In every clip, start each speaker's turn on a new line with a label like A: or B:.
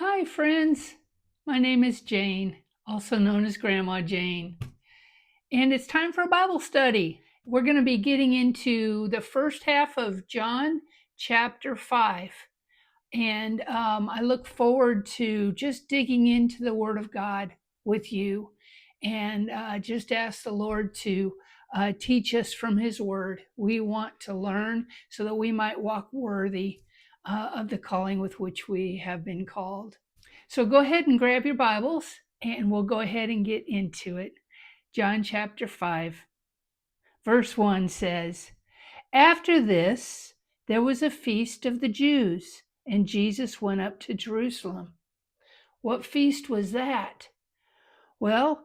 A: Hi, friends. My name is Jane, also known as Grandma Jane, and it's time for a Bible study. We're going to be getting into the first half of John chapter 5, and I look forward to just digging into the Word of God with you and just ask the Lord to teach us from His Word. We want to learn so that we might walk worthy of the calling with which we have been called. So go ahead and grab your Bibles and we'll go ahead and get into it. John chapter 5, verse 1 says, After this, there was a feast of the Jews, and Jesus went up to Jerusalem. What feast was that? Well,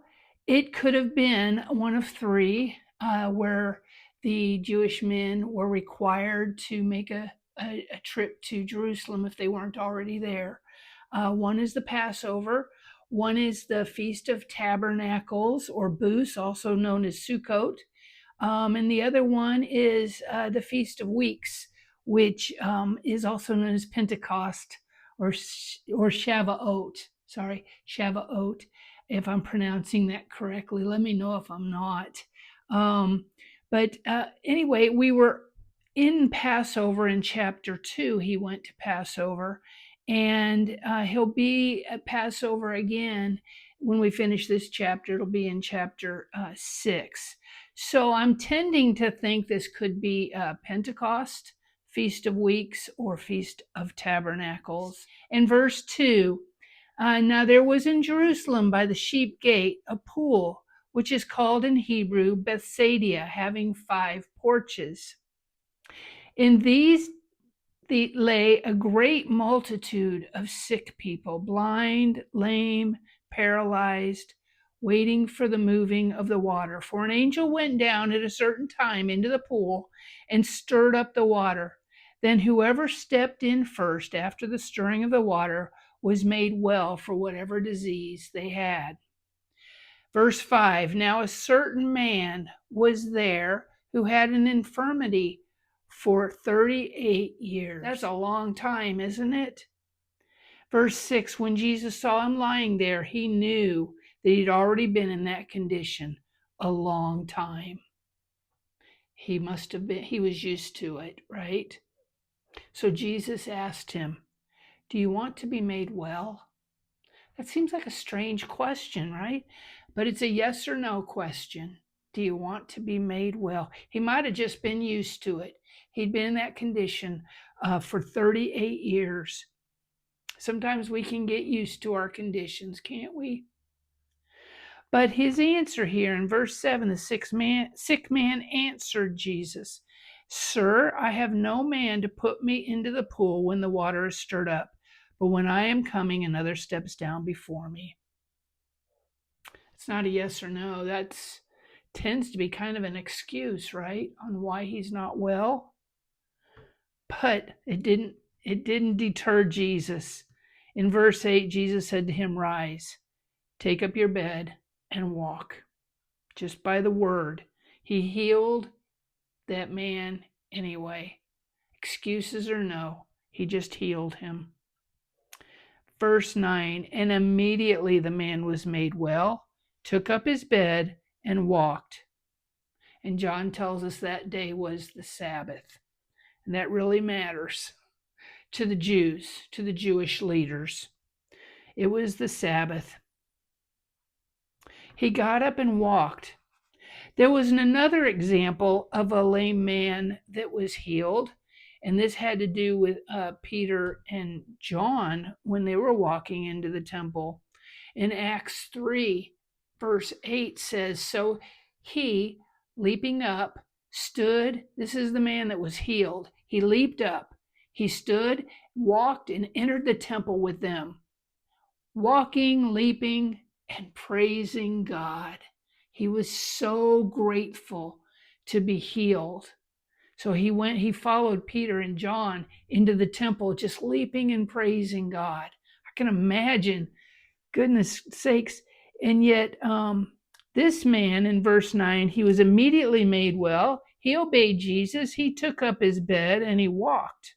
A: it could have been one of three where the Jewish men were required to make a trip to Jerusalem if they weren't already there. One is the Passover. One is the Feast of Tabernacles, or Booths, also known as Sukkot. And the other one is the Feast of Weeks, which is also known as Pentecost or Shavuot. Sorry, Shavuot. If I'm pronouncing that correctly, let me know if I'm not. But anyway, we were in Passover in chapter 2. He went to Passover, and he'll be at Passover again when we finish this chapter. It'll be in chapter 6. So I'm tending to think this could be Pentecost, Feast of Weeks, or Feast of Tabernacles. In verse 2, now there was in Jerusalem by the sheep gate a pool, which is called in Hebrew Bethesda, having 5 porches. In these lay a great multitude of sick people, blind, lame, paralyzed, waiting for the moving of the water. For an angel went down at a certain time into the pool and stirred up the water. Then whoever stepped in first after the stirring of the water was made well for whatever disease they had. Verse 5, now a certain man was there who had an infirmity for 38 years. That's a long time, isn't it? Verse 6, when Jesus saw him lying there, he knew that he'd already been in that condition a long time. He was used to it, right? So Jesus asked him, do you want to be made well? That seems like a strange question, right? But it's a yes or no question. Do you want to be made well? He might have just been used to it. He'd been in that condition for 38 years. Sometimes we can get used to our conditions, can't we? But his answer here in verse 7, the sick man answered Jesus, Sir, I have no man to put me into the pool when the water is stirred up, but when I am coming, another steps down before me. It's not a yes or no. That tends to be kind of an excuse, right, on why he's not well. But it didn't deter Jesus. In verse 8, Jesus said to him, Rise, take up your bed and walk. Just by the word, he healed that man anyway. Excuses or no, he just healed him. Verse 9, and immediately the man was made well, took up his bed, and walked. And John tells us that day was the Sabbath. And that really matters to the Jews, to the Jewish leaders. It was the Sabbath. He got up and walked. There was another example of a lame man that was healed, and this had to do with Peter and John when they were walking into the temple. In Acts 3, verse 8 says, So he, leaping up, stood. This is the man that was healed. He leaped up. He stood, walked, and entered the temple with them, walking, leaping, and praising God. He was so grateful to be healed. So he followed Peter and John into the temple, just leaping and praising God. I can imagine, goodness sakes. And yet, this man in verse 9, he was immediately made well. He obeyed Jesus. He took up his bed and he walked.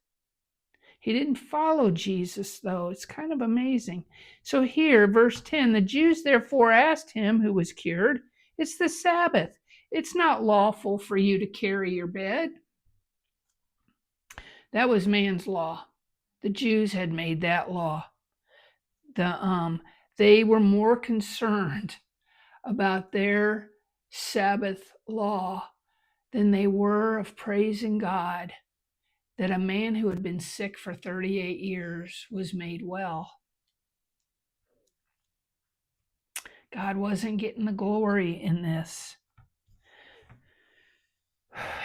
A: He didn't follow Jesus, though. It's kind of amazing. So here, verse 10, the Jews therefore asked him who was cured, it's the Sabbath. It's not lawful for you to carry your bed. That was man's law. The Jews had made that law. They were more concerned about their Sabbath law than they were of praising God that a man who had been sick for 38 years was made well. God wasn't getting the glory in this.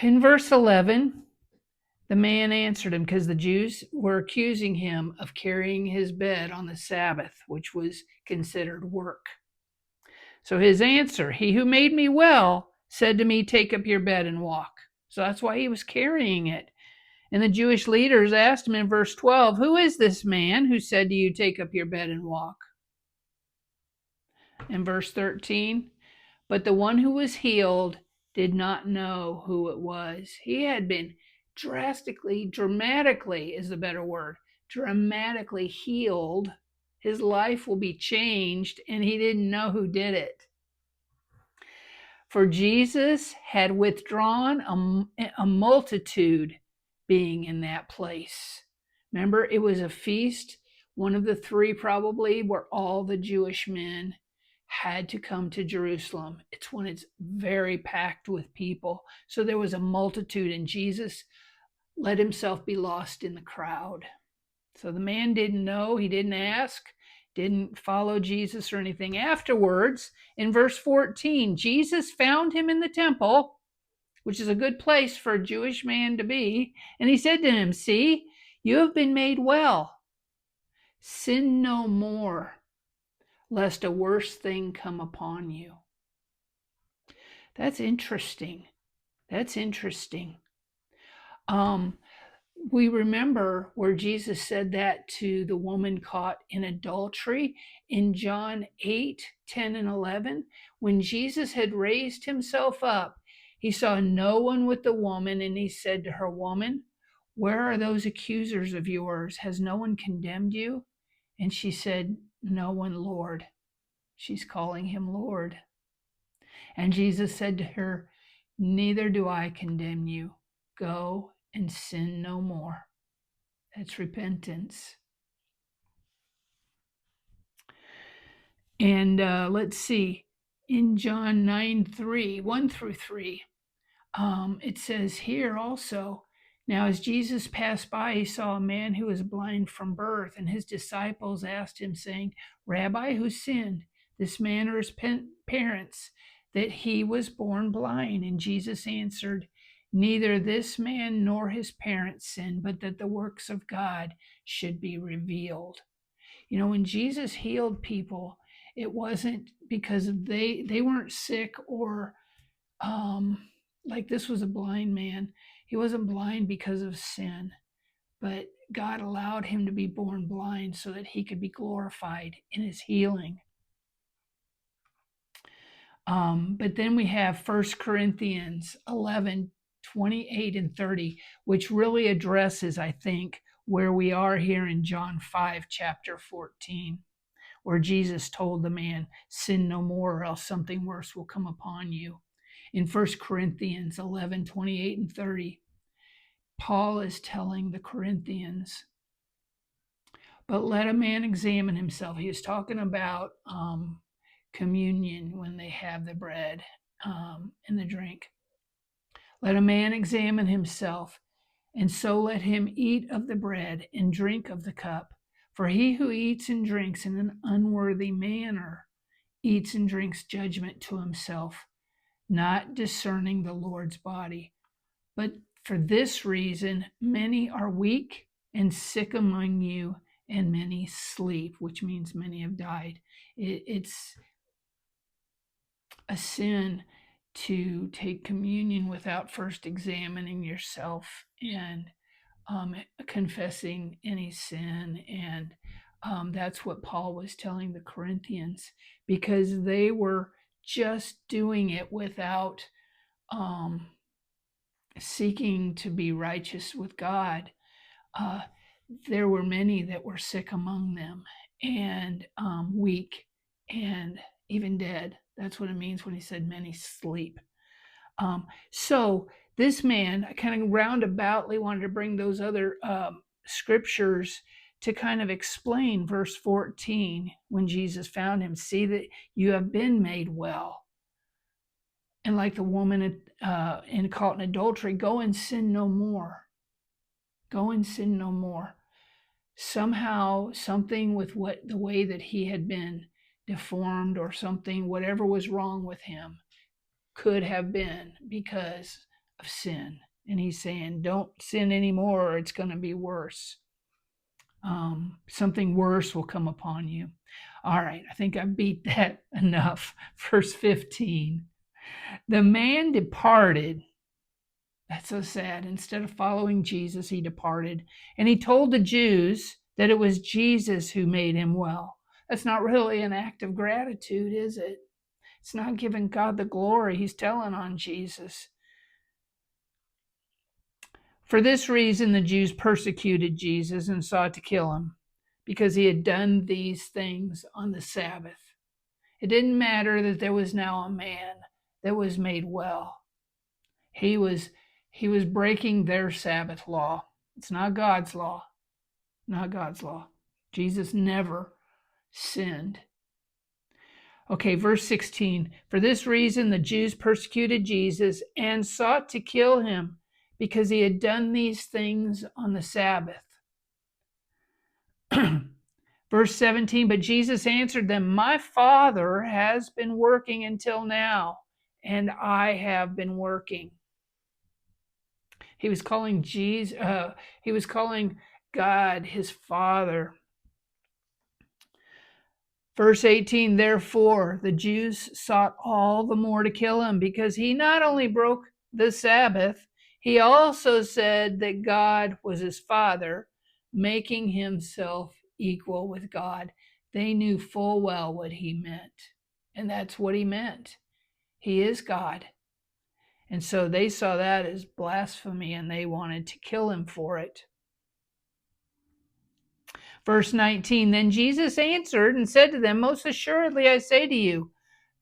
A: In verse 11, the man answered him, because the Jews were accusing him of carrying his bed on the Sabbath, which was considered work. So his answer, he who made me well, said to me, take up your bed and walk. So that's why he was carrying it. And the Jewish leaders asked him in verse 12, who is this man who said to you, take up your bed and walk? In verse 13, but the one who was healed did not know who it was. He had been dramatically is the better word, dramatically healed. His life will be changed, and he didn't know who did it. For Jesus had withdrawn a multitude being in that place. Remember, it was a feast, one of the three probably, where all the Jewish men had to come to Jerusalem. It's when it's very packed with people. So there was a multitude, and Jesus let himself be lost in the crowd. So the man didn't know, he didn't ask, didn't follow Jesus or anything. Afterwards, in verse 14, Jesus found him in the temple, which is a good place for a Jewish man to be, and he said to him, see, you have been made well. Sin no more, lest a worse thing come upon you. That's interesting. That's interesting. We remember where Jesus said that to the woman caught in adultery in John 8, 10, and 11. When Jesus had raised himself up, he saw no one with the woman, and he said to her, woman, where are those accusers of yours? Has no one condemned you? And she said, no one, Lord. She's calling him Lord. And Jesus said to her, neither do I condemn you. Go and sin no more. That's repentance. And let's see, in John 9:3, 1 through 3, it says here also, now as Jesus passed by, he saw a man who was blind from birth, and his disciples asked him, saying, Rabbi, who sinned, this man or his parents, that he was born blind? And Jesus answered, neither this man nor his parents sinned, but that the works of God should be revealed. You know, when Jesus healed people, it wasn't because they weren't sick or like this was a blind man. He wasn't blind because of sin, but God allowed him to be born blind so that he could be glorified in his healing. But then we have 1 Corinthians 11, 28 and 30, which really addresses, I think, where we are here in John 5, chapter 14, where Jesus told the man, sin no more, or else something worse will come upon you. In 1 Corinthians 11, 28 and 30, Paul is telling the Corinthians, but let a man examine himself. He was talking about communion when they have the bread and the drink. Let a man examine himself, and so let him eat of the bread and drink of the cup. For he who eats and drinks in an unworthy manner eats and drinks judgment to himself, not discerning the Lord's body. But for this reason, many are weak and sick among you, and many sleep, which means many have died. It's a sin to take communion without first examining yourself and confessing any sin. And that's what Paul was telling the Corinthians, because they were just doing it without seeking to be righteous with God. there were many that were sick among them, and weak, and even dead. That's what it means when he said many sleep. So this man, I kind of roundaboutly wanted to bring those other scriptures to kind of explain verse 14 when Jesus found him. See that you have been made well. And like the woman caught in adultery, go and sin no more. Go and sin no more. Somehow, something with the way that he had been deformed or something, whatever was wrong with him, could have been because of sin. And he's saying, don't sin anymore or it's going to be worse. Something worse will come upon you. All right, I think I beat that enough. Verse 15. The man departed. That's so sad. Instead of following Jesus, he departed. And he told the Jews that it was Jesus who made him well. That's not really an act of gratitude, is it? It's not giving God the glory. He's telling on Jesus. For this reason, the Jews persecuted Jesus and sought to kill him, because he had done these things on the Sabbath. It didn't matter that there was now a man that was made well. He was breaking their Sabbath law. It's not God's law. Not God's law. Jesus never sinned. Okay, verse 16. For this reason, the Jews persecuted Jesus and sought to kill him because he had done these things on the Sabbath. Verse 17. But Jesus answered them, my Father has been working until now, and I have been working. He was calling he was calling God his Father. Verse 18, therefore, the Jews sought all the more to kill him because he not only broke the Sabbath, he also said that God was his Father, making himself equal with God. They knew full well what he meant, and that's what he meant. He is God. And so they saw that as blasphemy, and they wanted to kill him for it. Verse 19, then Jesus answered and said to them, most assuredly I say to you,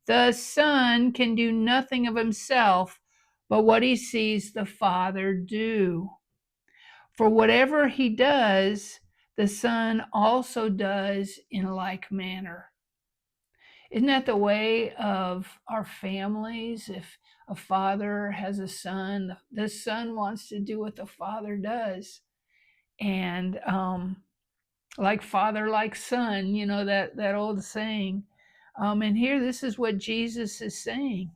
A: the Son can do nothing of himself, but what he sees the Father do. For whatever he does, the Son also does in like manner. Isn't that the way of our families? If a father has a son, the son wants to do what the father does. And like father, like son, you know, that old saying. And here, this is what Jesus is saying.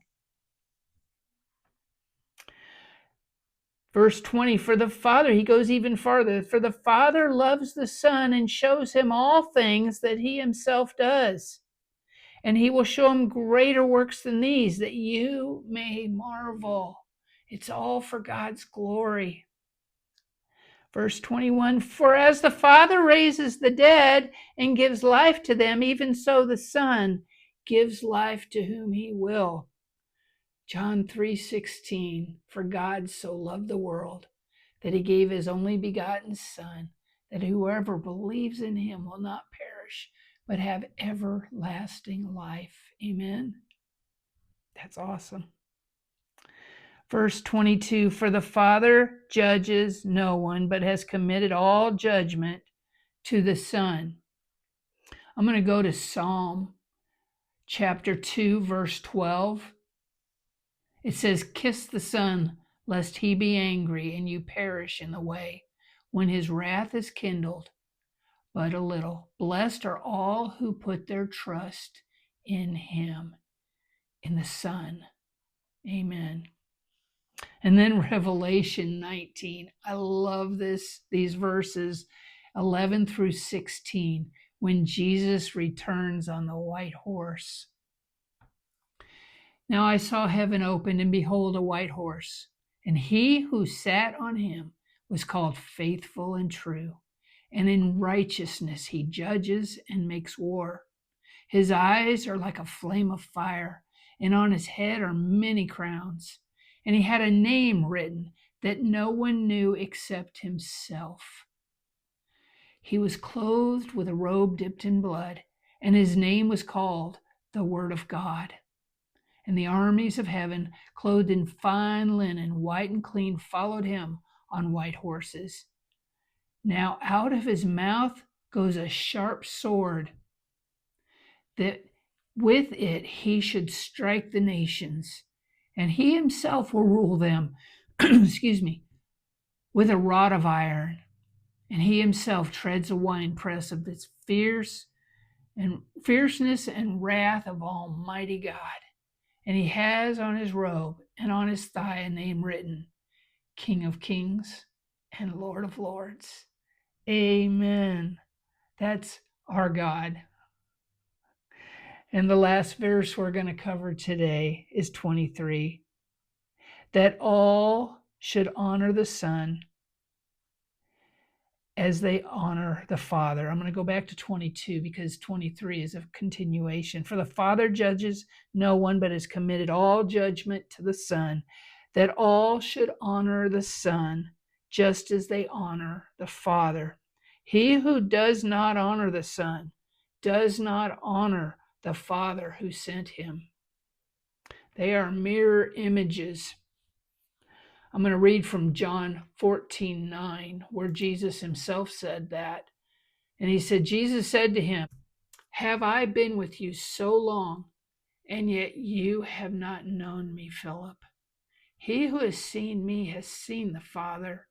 A: Verse 20, for the Father, he goes even farther. For the Father loves the Son and shows him all things that he himself does. And he will show him greater works than these, that you may marvel. It's all for God's glory. Verse 21, for as the Father raises the dead and gives life to them, even so the Son gives life to whom he will. John 3:16, for God so loved the world that he gave his only begotten Son, that whoever believes in him will not perish, but have everlasting life. Amen. That's awesome. Verse 22, for the Father judges no one, but has committed all judgment to the Son. I'm going to go to Psalm chapter 2, verse 12. It says, kiss the Son, lest he be angry and you perish in the way, when his wrath is kindled but a little. Blessed are all who put their trust in him, in the Son. Amen. And then Revelation 19. I love these verses 11 through 16, when Jesus returns on the white horse. Now I saw heaven opened, and behold, a white horse, and he who sat on him was called Faithful and True, and in righteousness he judges and makes war. His eyes are like a flame of fire, and on his head are many crowns. And he had a name written that no one knew except himself. He was clothed with a robe dipped in blood, and his name was called the Word of God. And the armies of heaven, clothed in fine linen, white and clean, followed him on white horses. Now out of his mouth goes a sharp sword, that with it he should strike the nations, and he himself will rule them, excuse me, with a rod of iron. And he himself treads a winepress of this fierceness and wrath of Almighty God. And he has on his robe and on his thigh a name written, King of Kings and Lord of Lords. Amen. That's our God. And the last verse we're going to cover today is 23. That all should honor the Son as they honor the Father. I'm going to go back to 22 because 23 is a continuation. For the Father judges no one, but has committed all judgment to the Son, that all should honor the Son just as they honor the Father. He who does not honor the Son does not honor the Father who sent him. They are mirror images. I'm going to read from John 14:9, where Jesus himself said that. And he said, Jesus said to him, have I been with you so long, and yet you have not known me, Philip? He who has seen me has seen the Father.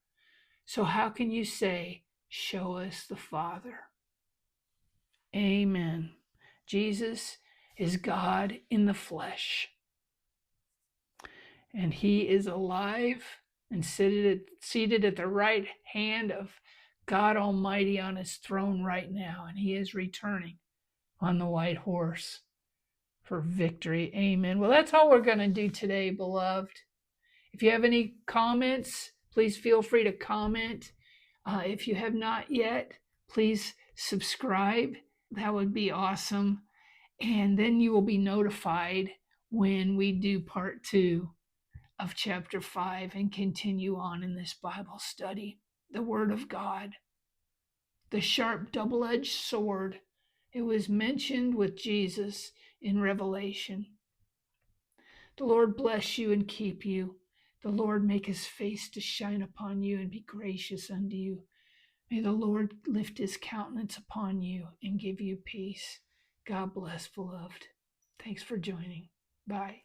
A: So how can you say, show us the Father? Amen. Jesus is God in the flesh, and he is alive and seated at the right hand of God Almighty on his throne right now, and he is returning on the white horse for victory. Amen. Well, that's all we're going to do today, beloved. If you have any comments, please feel free to comment. If you have not yet, please subscribe. That would be awesome. And then you will be notified when we do part 2 of chapter 5 and continue on in this Bible study. The Word of God, the sharp double-edged sword. It was mentioned with Jesus in Revelation. The Lord bless you and keep you. The Lord make his face to shine upon you and be gracious unto you. May the Lord lift his countenance upon you and give you peace. God bless, beloved. Thanks for joining. Bye.